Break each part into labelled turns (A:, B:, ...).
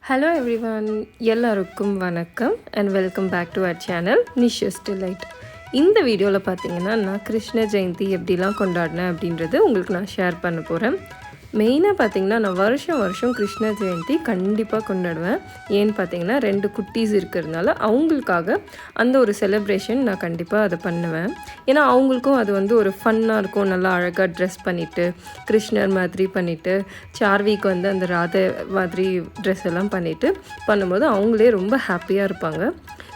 A: Hello everyone, எல்லாருக்கும் வணக்கம் and welcome back to our channel NISHU'S Delight. இந்த வீடியோவில் பார்த்தீங்கன்னா நான் கிருஷ்ண ஜெயந்தி எப்படிலாம் கொண்டாடினேன் அப்படின்றது உங்களுக்கு நான் ஷேர் பண்ண போகிறேன். மெயினாக பார்த்தீங்கன்னா நான் வருஷம் கிருஷ்ண ஜெயந்தி கண்டிப்பாக கொண்டாடுவேன். ஏன்னு பார்த்தீங்கன்னா 2 குட்டீஸ் இருக்கிறதுனால அவங்களுக்காக அந்த ஒரு செலிப்ரேஷன் நான் கண்டிப்பாக அதை பண்ணுவேன். ஏன்னா அவங்களுக்கும் அது வந்து ஒரு ஃபன்னாக இருக்கும். நல்லா அழகாக ட்ரெஸ் பண்ணிவிட்டு கிருஷ்ணர் மாதிரி பண்ணிவிட்டு சார்விக்கு வந்து அந்த ராதை மாதிரி ட்ரெஸ் எல்லாம் பண்ணிவிட்டு பண்ணும்போது அவங்களே ரொம்ப ஹாப்பியாக இருப்பாங்க.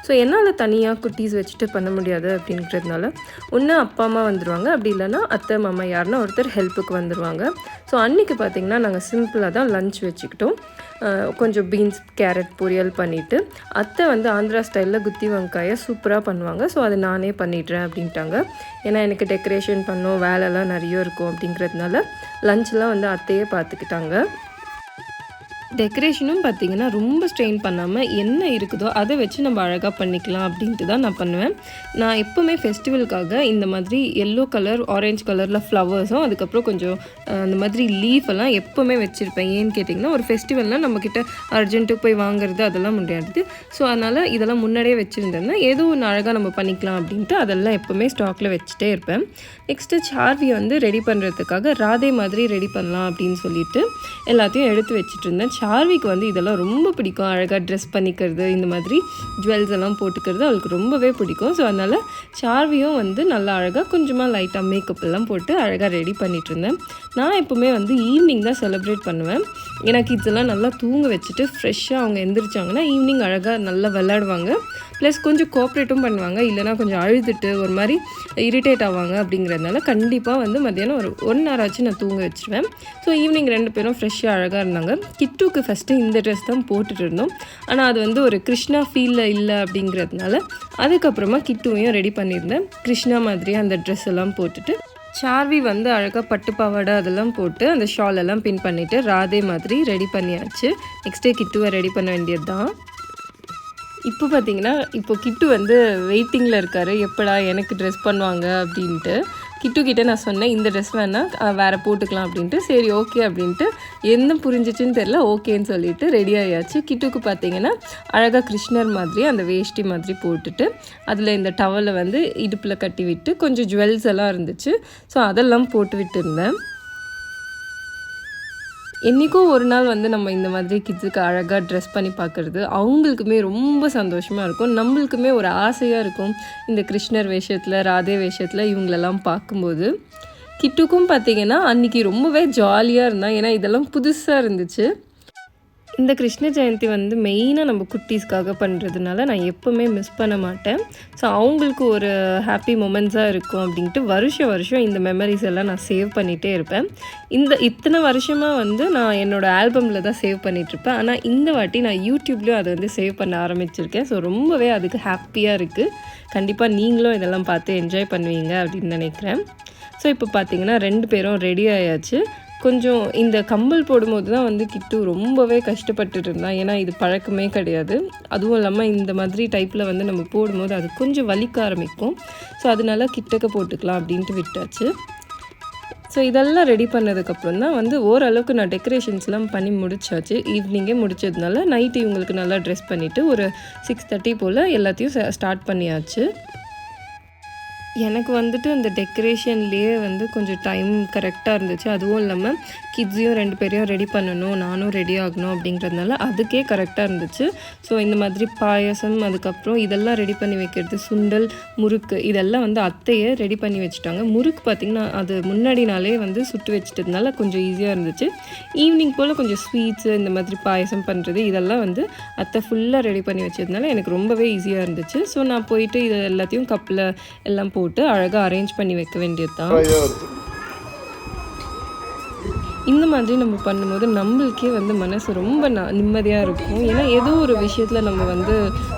A: ஸோ என்னால் தனியாக குட்டீஸ் வச்சுட்டு பண்ண முடியாது அப்படின்றதுனால ஒன்று அப்பா அம்மா வந்துடுவாங்க, அப்படி இல்லைன்னா அத்தை மாமா யாருன்னா ஒருத்தர் ஹெல்ப்புக்கு வந்துடுவாங்க. ஸோ அன்றைக்கி பார்த்திங்கன்னா நாங்கள் சிம்பிளாக தான் லன்ச் வச்சுக்கிட்டோம். கொஞ்சம் பீன்ஸ் கேரட் பொரியல் பண்ணிவிட்டு அத்தை வந்து ஆந்திரா ஸ்டைலில் குத்தி வெங்காயை சூப்பராக பண்ணுவாங்க. ஸோ அதை நானே பண்ணிடுறேன் அப்படின்ட்டாங்க. ஏன்னா எனக்கு டெக்கரேஷன் பண்ணோம், வேலைலாம் நிறைய இருக்கும் அப்படிங்கிறதுனால லஞ்செலாம் வந்து அத்தையே பார்த்துக்கிட்டாங்க. டெக்கரேஷனும் பார்த்திங்கன்னா ரொம்ப ஸ்ட்ரெயின் பண்ணாமல் என்ன இருக்குதோ அதை வச்சு நம்ம அழகாக பண்ணிக்கலாம் அப்படின்ட்டு தான் நான் பண்ணுவேன். நான் எப்போவுமே ஃபெஸ்டிவலுக்காக இந்த மாதிரி எல்லோ கலர் ஆரஞ்சு கலரில் ஃப்ளவர்ஸும் அதுக்கப்புறம் கொஞ்சம் அந்த மாதிரி லீஃபெல்லாம் எப்போவுமே வச்சுருப்பேன். ஏன்னு கேட்டிங்கன்னா ஒரு ஃபெஸ்டிவல்னால் நம்மக்கிட்ட அர்ஜென்ட்டுக்கு போய் வாங்குறது அதெல்லாம் முடியாது. ஸோ அதனால் இதெல்லாம் முன்னாடியே வச்சுருந்தேன்னா ஏதோ ஒன்று அழகாக நம்ம பண்ணிக்கலாம் அப்படின்ட்டு அதெல்லாம் எப்போவுமே ஸ்டாக்கில் வச்சுட்டே இருப்பேன். நெக்ஸ்ட்டு சார்வியை வந்து ரெடி பண்ணுறதுக்காக ராதே மாதிரி ரெடி பண்ணலாம் அப்படின்னு சொல்லிட்டு எல்லாத்தையும் எடுத்து வச்சுட்டு இருந்தேன். சார்விக்கு வந்து இதெல்லாம் ரொம்ப பிடிக்கும். அழகாக ட்ரெஸ் பண்ணிக்கிறது, இந்த மாதிரி ஜுவல்ஸ் எல்லாம் போட்டுக்கிறது அவளுக்கு ரொம்பவே பிடிக்கும். ஸோ அதனால் சார்வியும் வந்து நல்லா அழகாக கொஞ்சமாக லைட்டாக மேக்கப் எல்லாம் போட்டு அழகாக ரெடி பண்ணிகிட்டு இருந்தேன். நான் எப்போவுமே வந்து ஈவினிங் தான் செலிப்ரேட் பண்ணுவேன். ஏன்னா கிட்ஸெல்லாம் நல்லா தூங்க வச்சுட்டு ஃப்ரெஷ்ஷாக அவங்க எந்திரிச்சாங்கன்னா ஈவினிங் அழகாக நல்லா விளையாடுவாங்க. ப்ளஸ் கொஞ்சம் கோஆப்ரேட்டும் பண்ணுவாங்க. இல்லைனா கொஞ்சம் அழுதுட்டு ஒரு மாதிரி இரிட்டேட் ஆவாங்க. அப்படிங்கிறதுனால கண்டிப்பாக வந்து மத்தியானம் ஒரு 1 hour ஆச்சு நான் தூங்க வச்சுருவேன். ஸோ ஈவினிங் 2 பேரும் ஃப்ரெஷ்ஷாக அழகாக இருந்தாங்க. கிட்டுக்கு ஃபஸ்ட்டு இந்த ட்ரெஸ் தான் போட்டுட்டு இருந்தோம். ஆனால் அது வந்து ஒரு கிருஷ்ணா ஃபீலில் இல்லை அப்படிங்கிறதுனால அதுக்கப்புறமா கிட்டுவையும் ரெடி பண்ணியிருந்தேன். கிருஷ்ணா மாதிரி அந்த ட்ரெஸ் எல்லாம் போட்டுட்டு சார்வி வந்து அழகாக பட்டு பாவாடை அதெல்லாம் போட்டு அந்த ஷால் எல்லாம் பின் பண்ணிவிட்டு ராதே மாதிரி ரெடி பண்ணியாச்சு. நெக்ஸ்ட்டே கிட்டுவை ரெடி பண்ண வேண்டியது தான். இப்போ பார்த்திங்கன்னா கிட்டு வந்து வெயிட்டிங்கில் இருக்கார், எப்படா எனக்கு ட்ரெஸ் பண்ணுவாங்க அப்படின்ட்டு. கிட்ட நான் சொன்னேன் இந்த ட்ரெஸ் வேணால் வேறு போட்டுக்கலாம் அப்படின்ட்டு. சரி ஓகே அப்படின்ட்டு என்ன புரிஞ்சிச்சுன்னு தெரில, ஓகேன்னு சொல்லிவிட்டு ரெடி ஆகியாச்சு. கிட்டுக்கு பார்த்திங்கன்னா அழகாக கிருஷ்ணர் மாதிரி அந்த வேஷ்டி மாதிரி போட்டுட்டு அதில் இந்த டவலை வந்து இடுப்பில் கட்டி விட்டு கொஞ்சம் ஜுவல்ஸ் எல்லாம் இருந்துச்சு. ஸோ அதெல்லாம் போட்டு விட்டு இருந்தேன். என்றைக்கும் ஒரு நாள் வந்து நம்ம இந்த மாதிரி கிட்ஸுக்கு அழகாக ட்ரெஸ் பண்ணி பார்க்குறது அவங்களுக்குமே ரொம்ப சந்தோஷமாக இருக்கும். நம்மளுக்குமே ஒரு ஆசையாக இருக்கும் இந்த கிருஷ்ணர் வேஷத்தில் ராதே வேஷத்தில் இவங்களெல்லாம் பார்க்கும்போது. கிட்டுக்கும் பார்த்திங்கன்னா அன்றைக்கி ரொம்பவே ஜாலியாக இருந்தான். ஏன்னா இதெல்லாம் புதுசாக இருந்துச்சு. இந்த கிருஷ்ண ஜெயந்தி வந்து மெயினாக நம்ம குட்டீஸ்க்காக பண்ணுறதுனால நான் எப்போவுமே மிஸ் பண்ண மாட்டேன். ஸோ அவங்களுக்கு ஒரு ஹாப்பி மொமெண்ட்ஸாக இருக்கும் அப்படின்ட்டு வருஷம் இந்த மெமரிஸ் எல்லாம் நான் சேவ் பண்ணிகிட்டே இருப்பேன். இத்தனை வருஷமாக வந்து நான் என்னோடய ஆல்பமில் தான் சேவ் பண்ணிகிட்ருப்பேன். ஆனால் இந்த வாட்டி நான் யூடியூப்லேயும் அதை வந்து சேவ் பண்ண ஆரம்பிச்சிருக்கேன். ஸோ ரொம்பவே அதுக்கு ஹாப்பியாக இருக்குது. கண்டிப்பாக நீங்களும் இதெல்லாம் பார்த்து என்ஜாய் பண்ணுவீங்க அப்படின்னு நினைக்கிறேன். ஸோ இப்போ பார்த்திங்கன்னா 2 பேரும் ரெடி ஆயாச்சு. கொஞ்சம் இந்த கம்பல் போடும்போது தான் வந்து கிட்டு ரொம்பவே கஷ்டப்பட்டுட்டு இருந்தான். ஏன்னா இது பழக்கமே கிடையாது. அதுவும் இல்லாமல் இந்த மாதிரி டைப்பில் வந்து நம்ம போடும்போது அது கொஞ்சம் வலிக்க ஆரம்பிக்கும். ஸோ அதனால கிட்டக்க போட்டுக்கலாம் அப்படின்ட்டு விட்டாச்சு. ஸோ இதெல்லாம் ரெடி பண்ணதுக்கப்புறம் தான் வந்து ஓரளவுக்கு நான் டெக்கரேஷன்ஸ்லாம் பண்ணி முடிச்சாச்சு. ஈவினிங்கே முடிச்சதுனால நைட்டு இவங்களுக்கு நல்லா ட்ரெஸ் பண்ணிவிட்டு ஒரு 6:30 போல் எல்லாத்தையும் ஸ்டார்ட் பண்ணியாச்சு. எனக்கு வந்துட்டு அந்த டெக்கரேஷன்லேயே வந்து கொஞ்சம் டைம் கரெக்டாக இருந்துச்சு. அதுவும் இல்லாமல் கிட்ஸையும் 2 பேரையும் ரெடி பண்ணணும், நானும் ரெடி ஆகணும் அப்படிங்கிறதுனால அதுக்கே கரெக்டாக இருந்துச்சு. ஸோ இந்த மாதிரி பாயசம் அதுக்கப்புறம் இதெல்லாம் ரெடி பண்ணி வைக்கிறது, சுண்டல் முறுக்கு இதெல்லாம் வந்து அத்தையே ரெடி பண்ணி வச்சுட்டாங்க. முறுக்கு பார்த்திங்கன்னா அது முன்னாடி நாளே வந்து சுட்டு வச்சுட்டதுனால கொஞ்சம் ஈஸியாக இருந்துச்சு. ஈவினிங் போல் கொஞ்சம் ஸ்வீட்ஸு இந்த மாதிரி பாயசம் பண்ணுறது இதெல்லாம் வந்து அத்தை ஃபுல்லாக ரெடி பண்ணி வச்சதுனால எனக்கு ரொம்பவே ஈஸியாக இருந்துச்சு. ஸோ நான் போயிட்டு இது எல்லாத்தையும் கப்பில் எல்லாம் போட்டு அழகாக அரேஞ்ச் பண்ணி வைக்க வேண்டியது தான். இந்த மாதிரி நம்ம பண்ணும்போது நம்மளுக்கே வந்து மனசு ரொம்ப நிம்மதியாக இருக்கும். ஏன்னா ஏதோ ஒரு விஷயத்தில் நம்ம வந்து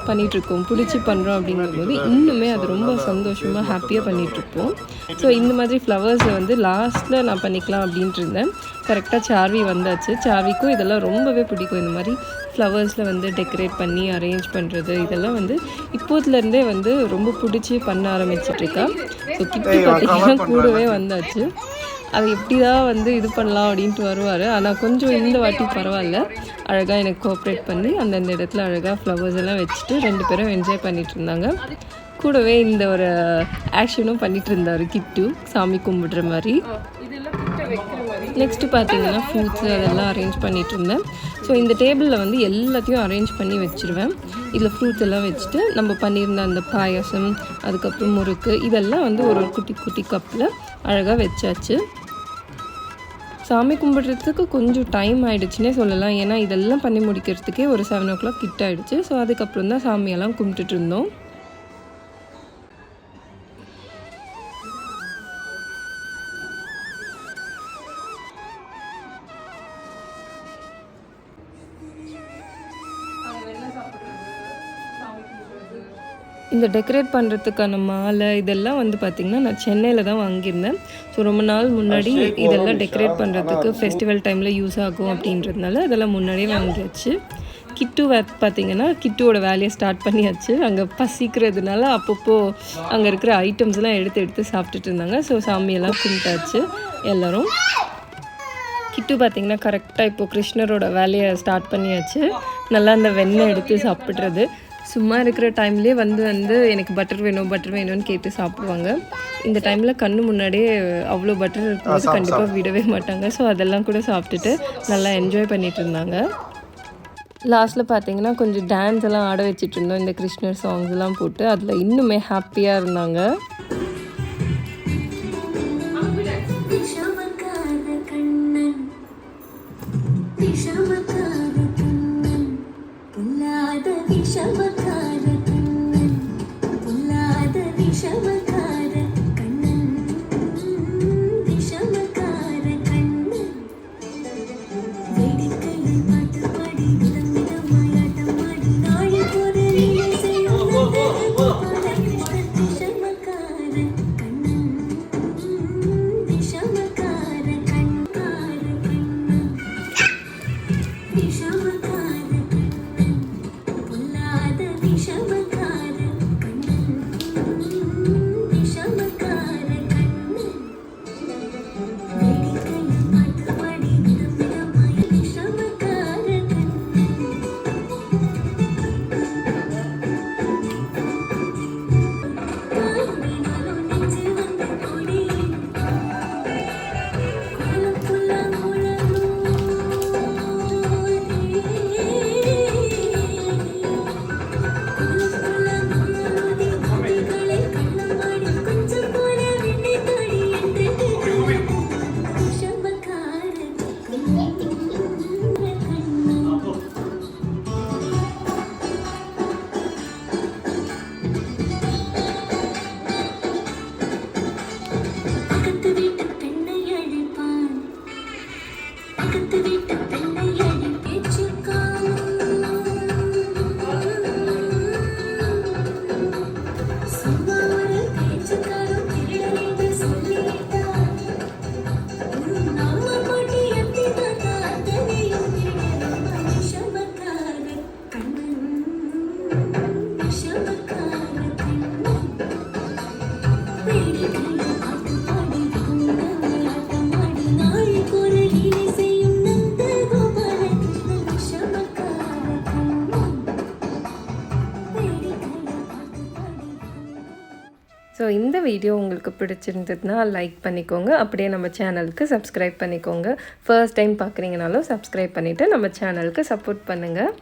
A: பண்ணிகிட்ருக்கோம், பிடிச்சி பண்ணுறோம் அப்படிங்கும்போது இன்னுமே அது ரொம்ப சந்தோஷமாக ஹாப்பியாக பண்ணிகிட்ருப்போம். ஸோ இந்த மாதிரி ஃப்ளவர்ஸை வந்து லாஸ்ட்டில் நான் பண்ணிக்கலாம் அப்படின்ட்டு இருந்தேன். கரெக்டாக சார்வி வந்தாச்சு. சார்விக்கும் இதெல்லாம் ரொம்பவே பிடிக்கும். இந்த மாதிரி ஃப்ளவர்ஸில் வந்து டெக்கரேட் பண்ணி அரேஞ்ச் பண்ணுறது இதெல்லாம் வந்து இப்போதுலேருந்தே வந்து ரொம்ப பிடிச்சி பண்ண ஆரம்பிச்சிட்ருக்கா. ஸோ கிட்டு பார்த்திங்கன்னா கூடவே வந்தாச்சு. அதை எப்படி தான் வந்து இது பண்ணலாம் அப்படின்ட்டு வருவார். ஆனால் கொஞ்சம் இந்த வாட்டி பரவாயில்ல, அழகாக எனக்கு கோஆப்ரேட் பண்ணி அந்தந்த இடத்துல அழகாக ஃப்ளவர்ஸ் எல்லாம் வச்சுட்டு 2 பேரும் என்ஜாய் பண்ணிகிட்டு இருந்தாங்க. கூடவே இந்த ஒரு ஆக்ஷனும் பண்ணிகிட்டு இருந்தார் கிட்டு, சாமி கும்பிடுற மாதிரி. நெக்ஸ்ட்டு பார்த்தீங்கன்னா ஃப்ரூட்ஸு அதெல்லாம் அரேஞ்ச் பண்ணிகிட்டு இருந்தேன். ஸோ இந்த டேபிளில் வந்து எல்லாத்தையும் அரேஞ்ச் பண்ணி வச்சுருவேன். இதில் ஃப்ரூட்ஸ் எல்லாம் வச்சுட்டு நம்ம பண்ணியிருந்த அந்த பாயாசம், அதுக்கப்புறம் முறுக்கு, இதெல்லாம் வந்து ஒரு குட்டி குட்டி கப்பில் அழகாக வச்சாச்சு. சாமி கும்பிட்றதுக்கு கொஞ்சம் டைம் ஆகிடுச்சுன்னே சொல்லலாம். ஏன்னா இதெல்லாம் பண்ணி முடிக்கிறதுக்கே ஒரு 7 o'clock கிட்ட ஆகிடுச்சு. ஸோ அதுக்கப்புறம் தான் சாமியெல்லாம் கும்பிட்டுட்டு இருந்தோம். இந்த டெக்கரேட் பண்ணுறதுக்கான மாலை இதெல்லாம் வந்து பார்த்திங்கன்னா நான் சென்னையில் தான் வாங்கியிருந்தேன். ஸோ ரொம்ப நாள் முன்னாடி இதெல்லாம் டெக்கரேட் பண்ணுறதுக்கு ஃபெஸ்டிவல் டைமில் யூஸ் ஆகும் அப்படின்றதுனால இதெல்லாம் முன்னாடியே வாங்கியாச்சு. கிட்டு பார்த்திங்கன்னா கிட்டுவோட வேலையை ஸ்டார்ட் பண்ணியாச்சு. அங்கே பசிக்கிறதுனால அப்பப்போ அங்கே இருக்கிற ஐட்டம்ஸ்லாம் எடுத்து சாப்பிட்டுட்டு இருந்தாங்க. ஸோ சாமியெல்லாம் கும்பிட்டாச்சு எல்லோரும். கிட்டு பார்த்திங்கன்னா கரெக்டாக இப்போது கிருஷ்ணரோட வேலையை ஸ்டார்ட் பண்ணியாச்சு. நல்லா அந்த வெண்ணெய் எடுத்து சாப்பிட்றது. சும்மா இருக்கிற டைம்லேயே வந்து எனக்கு பட்டர் வேணும்னு கேட்டு சாப்பிடுவாங்க. இந்த டைமில் கண்ணு முன்னாடியே அவ்வளோ பட்டர் இருக்கும்போது கண்டிப்பாக விடவே மாட்டாங்க. ஸோ அதெல்லாம் கூட சாப்பிட்டுட்டு நல்லா என்ஜாய் பண்ணிகிட்டு இருந்தாங்க. லாஸ்ட்டில் பார்த்தீங்கன்னா கொஞ்சம் டான்ஸ் எல்லாம் ஆட வச்சுட்டு இருந்தோம். இந்த கிருஷ்ணர் சாங்ஸ் எல்லாம் போட்டு அதில் இன்னுமே ஹாப்பியாக இருந்தாங்க. ஸோ இந்த வீடியோ உங்களுக்கு பிடிச்சிருந்ததுன்னா லைக் பண்ணிக்கோங்க. அப்படியே நம்ம சேனலுக்கு சப்ஸ்கிரைப் பண்ணிக்கோங்க. ஃபர்ஸ்ட் டைம் பார்க்குறீங்கனாலும் சப்ஸ்கிரைப் பண்ணிவிட்டு நம்ம சேனலுக்கு சப்போர்ட் பண்ணுங்கள்.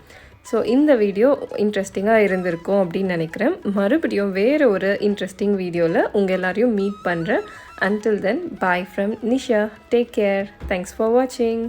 A: ஸோ இந்த வீடியோ இன்ட்ரெஸ்டிங்காக இருந்திருக்கும் அப்படின்னு நினைக்கிறேன். மறுபடியும் வேறு ஒரு இன்ட்ரெஸ்டிங் வீடியோவில் உங்கள் எல்லாரையும் மீட் பண்ணுறேன். Until then, bye from Nisha. Take care. Thanks for watching.